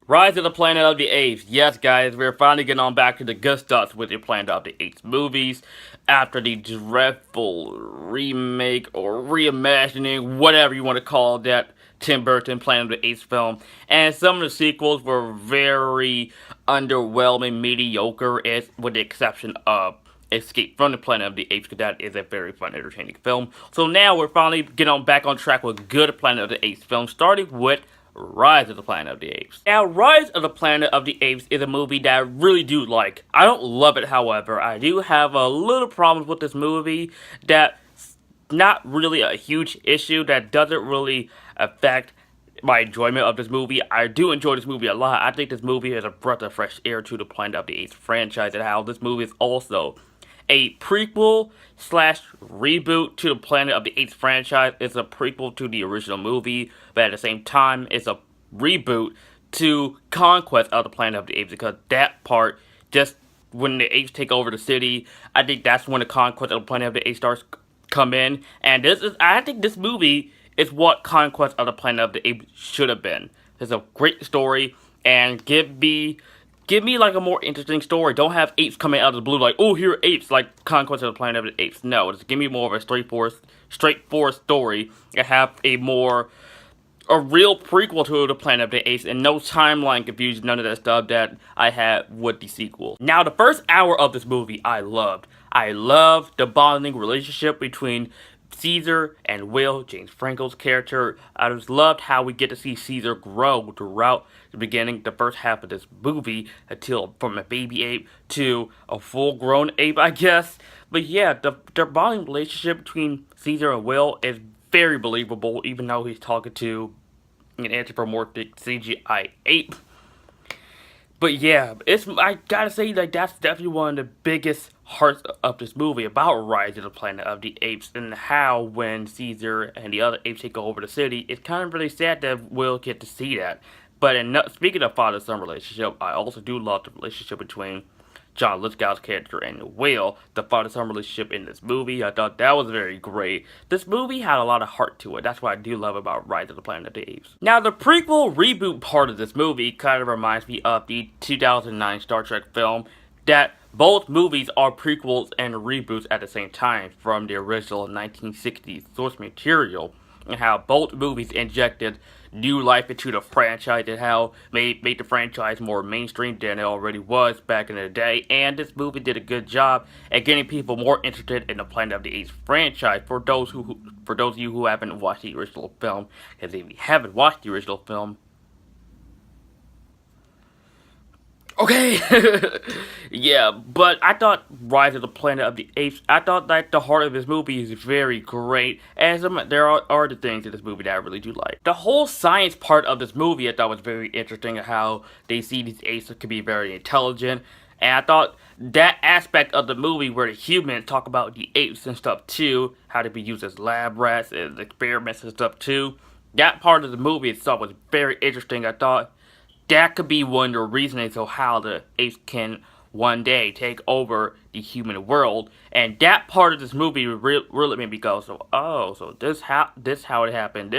Rise of the Planet of the Apes. Yes, guys, we're finally getting on back to the good stuff with the Planet of the Apes movies after the dreadful remake or reimagining, whatever you want to call that, Tim Burton Planet of the Apes film. And some of the sequels were very underwhelming, mediocre, with the exception of Escape from the Planet of the Apes, because that is a very fun, entertaining film. So now we're finally getting back on track with good Planet of the Apes films, starting with Rise of the Planet of the Apes. Now, Rise of the Planet of the Apes is a movie that I really do like. I don't love it, however. I do have a little problems with this movie that's not really a huge issue that doesn't really affect my enjoyment of this movie. I do enjoy this movie a lot. I think this movie is a breath of fresh air to the Planet of the Apes franchise, and how this movie is also a prequel slash reboot to the Planet of the Apes franchise. It's a prequel to the original movie, but at the same time, it's a reboot to Conquest of the Planet of the Apes, because that part, just when the apes take over the city, I think that's when the Conquest of the Planet of the Apes starts come in. And I think this movie is what Conquest of the Planet of the Apes should have been. It's a great story, and give me like a more interesting story. Don't have apes coming out of the blue like, oh, here are apes, like Conquest of the Planet of the Apes. No, just give me more of a straightforward story and have a real prequel to the Planet of the Apes, and no timeline confusion, none of that stuff that I had with the sequel. Now, the first hour of this movie I loved. I loved the bonding relationship between Caesar and Will, James Franco's character. I just loved how we get to see Caesar grow throughout the beginning, the first half of this movie, until from a baby ape to a full-grown ape, I guess. But yeah, the bonding relationship between Caesar and Will is very believable, even though he's talking to an anthropomorphic CGI ape. But yeah, I gotta say, like, that's definitely one of the biggest hearts of this movie about Rise of the Planet of the Apes, and how when Caesar and the other apes take over the city, it's kind of really sad that we'll get to see that. But speaking of father-son relationship, I also do love the relationship between John Lithgow's character and Will, the father-son relationship in this movie. I thought that was very great. This movie had a lot of heart to it. That's what I do love about Rise of the Planet of the Apes. Now, the prequel reboot part of this movie kind of reminds me of the 2009 Star Trek film, that both movies are prequels and reboots at the same time from the original 1960s source material, and how both movies injected new life into the franchise, and how made the franchise more mainstream than it already was back in the day. And this movie did a good job at getting people more interested in the Planet of the Apes franchise. For those of you who haven't watched the original film, because if you haven't watched the original film, okay. Yeah, but I thought Rise of the Planet of the Apes, I thought that the heart of this movie is very great, and there are the things in this movie that I really do like. The whole science part of this movie I thought was very interesting, how they see these apes could be very intelligent, and I thought that aspect of the movie where the humans talk about the apes and stuff too, how they be used as lab rats and experiments and stuff too, that part of the movie itself was very interesting. I thought that could be one of the reasonings of how the apes can one day take over the human world. And that part of this movie really made me go, so this how it happened,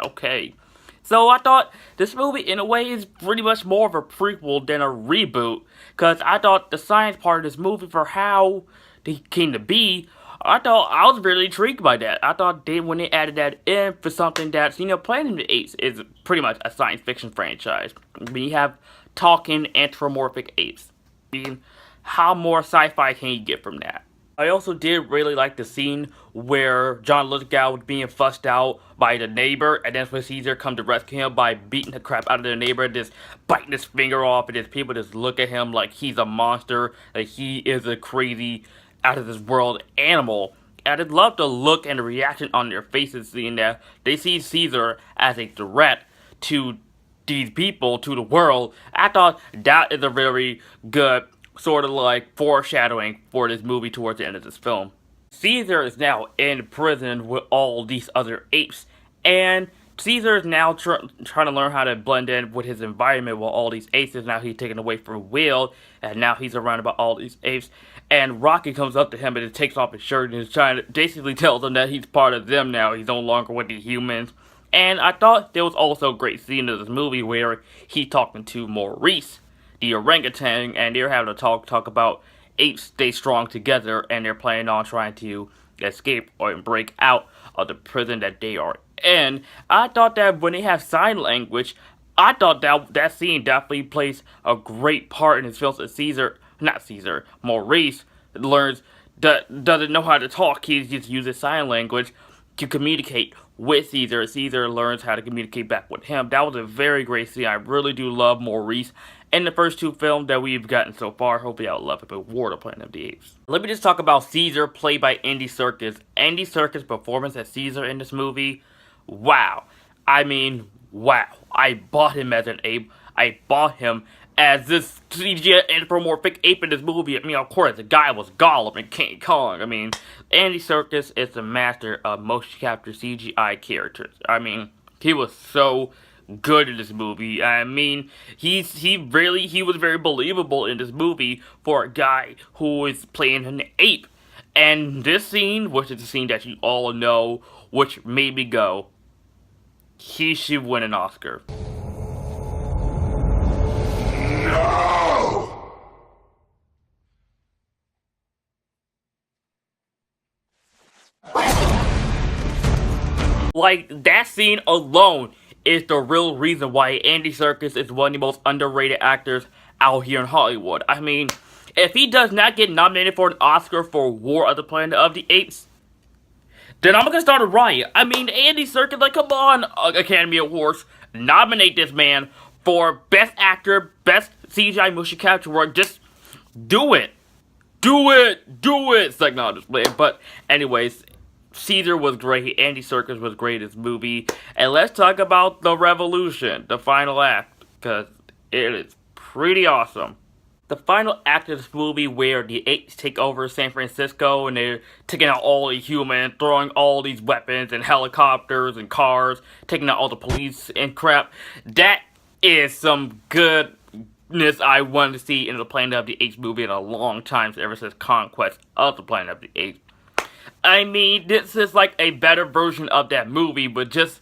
okay. So I thought this movie, in a way, is pretty much more of a prequel than a reboot, because I thought the science part of this movie, for how they came to be, I thought I was really intrigued by that. I thought when they added that in for something that's, Planet of the Apes is pretty much a science fiction franchise. We have talking anthropomorphic apes. I mean, how more sci-fi can you get from that? I also did really like the scene where John Lithgow was being fussed out by the neighbor, and then when Caesar come to rescue him by beating the crap out of the neighbor, just biting his finger off, and just people just look at him like he's a monster, like he is a crazy, out of this world animal. And I'd love the look and the reaction on their faces, seeing that they see Caesar as a threat to these people, to the world. I thought that is a very good sort of like foreshadowing for this movie towards the end of this film. Caesar is now in prison with all these other apes, and Caesar is now trying to learn how to blend in with his environment with all these apes. Now he's taken away from Will, and now he's around about all these apes. And Rocky comes up to him and takes off his shirt and is trying to basically tells him that he's part of them now. He's no longer with the humans. And I thought there was also a great scene in this movie where he's talking to Maurice, the orangutan, and they're having a talk about apes stay strong together, and they're planning on trying to escape or break out of the prison that they are in. I thought that when they have sign language, I thought that scene definitely plays a great part in his film. Maurice learns that doesn't know how to talk. He just uses sign language to communicate with Caesar. Caesar learns how to communicate back with him. That was a very great scene. I really do love Maurice in the first two films that we've gotten so far. Hopefully I'll love it before the Planet of the Apes. Let me just talk about Caesar, played by Andy Serkis. Andy Serkis' performance as Caesar in this movie, wow. I mean, wow. I bought him as an ape. I bought him as this CGI anthropomorphic ape in this movie. I mean, of course, the guy was Gollum and King Kong. I mean, Andy Serkis is the master of motion capture CGI characters. I mean, he was so good in this movie. I mean, he was very believable in this movie for a guy who is playing an ape. And this scene, which is a scene that you all know, which made me go, he should win an Oscar. Like, that scene alone is the real reason why Andy Serkis is one of the most underrated actors out here in Hollywood. I mean, if he does not get nominated for an Oscar for War of the Planet of the Apes, then I'm gonna start a riot. I mean, Andy Serkis, like, come on, Academy Awards, nominate this man for Best Actor, Best CGI Motion Capture work. Just do it. Do it. Do it. It's like, no, just play it. But anyways, Caesar was great. Andy Serkis was great in this movie. And let's talk about the revolution, the final act, because it is pretty awesome. The final act of this movie where the apes take over San Francisco and they're taking out all the humans, throwing all these weapons and helicopters and cars, taking out all the police and crap. That is some goodness I wanted to see in the Planet of the Apes movie in a long time, ever since Conquest of the Planet of the Apes. I mean, this is like a better version of that movie, but just,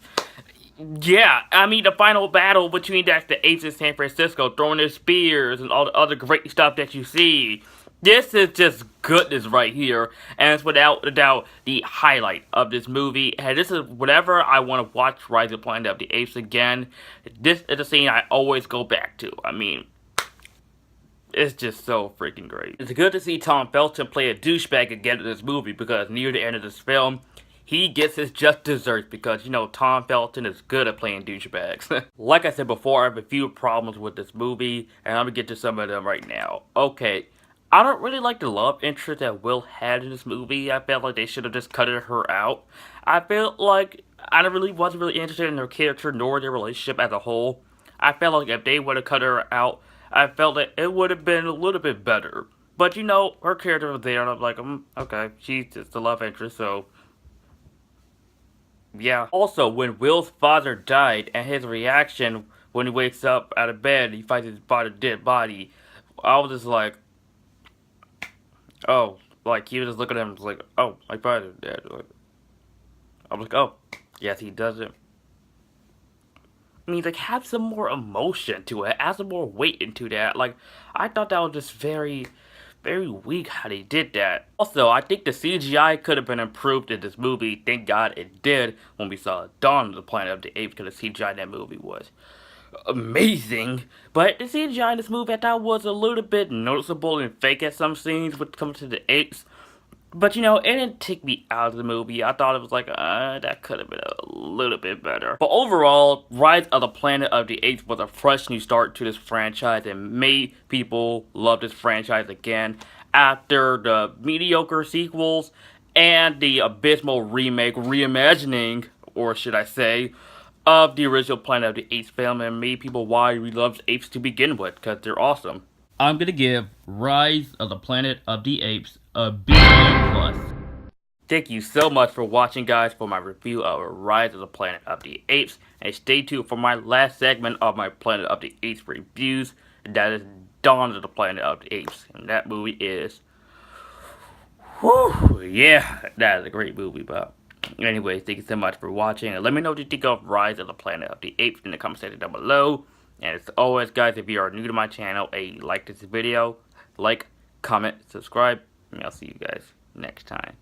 yeah. I mean, the final battle between the apes in San Francisco, throwing their spears and all the other great stuff that you see. This is just goodness right here, and it's without a doubt the highlight of this movie. And this is whenever I want to watch Rise of the Planet of the Apes again, this is a scene I always go back to. I mean, it's just so freaking great. It's good to see Tom Felton play a douchebag again in this movie, because near the end of this film, he gets his just desserts, because, you know, Tom Felton is good at playing douchebags. Like I said before, I have a few problems with this movie, and I'm gonna get to some of them right now. Okay, I don't really like the love interest that Will had in this movie. I felt like they should have just cut her out. I felt like I wasn't really interested in her character nor their relationship as a whole. I felt like if they would have cut her out, I felt that it would have been a little bit better. But, you know, her character was there, and I'm like, okay, she's just the love interest, so yeah. Also, when Will's father died, and his reaction when he wakes up out of bed, he finds his dead body, I was just like, oh, like, he was just looking at him, like, oh, my father's dead. Like, I was like, oh, yes, he doesn't. I mean, like, have some more emotion to it, add some more weight into that. Like, I thought that was just very, very weak how they did that. Also, I think the CGI could have been improved in this movie. Thank God it did when we saw Dawn of the Planet of the Apes, because the CGI in that movie was amazing. But the CGI in this movie I thought was a little bit noticeable and fake at some scenes when it comes to the apes. But, you know, it didn't take me out of the movie. I thought it was like, that could have been a little bit better. But overall, Rise of the Planet of the Apes was a fresh new start to this franchise and made people love this franchise again after the mediocre sequels and the abysmal reimagining, or should I say, of the original Planet of the Apes film, and made people why we loved apes to begin with, because they're awesome. I'm gonna give Rise of the Planet of the Apes a B+. Thank you so much for watching, guys, for my review of Rise of the Planet of the Apes. And stay tuned for my last segment of my Planet of the Apes reviews. And that is Dawn of the Planet of the Apes. And that movie is... whew, yeah, that is a great movie, but... Anyway, thank you so much for watching, and let me know what you think of Rise of the Planet of the Apes in the comment section down below. And as always, guys, if you are new to my channel, like this video, comment, subscribe, and I'll see you guys next time.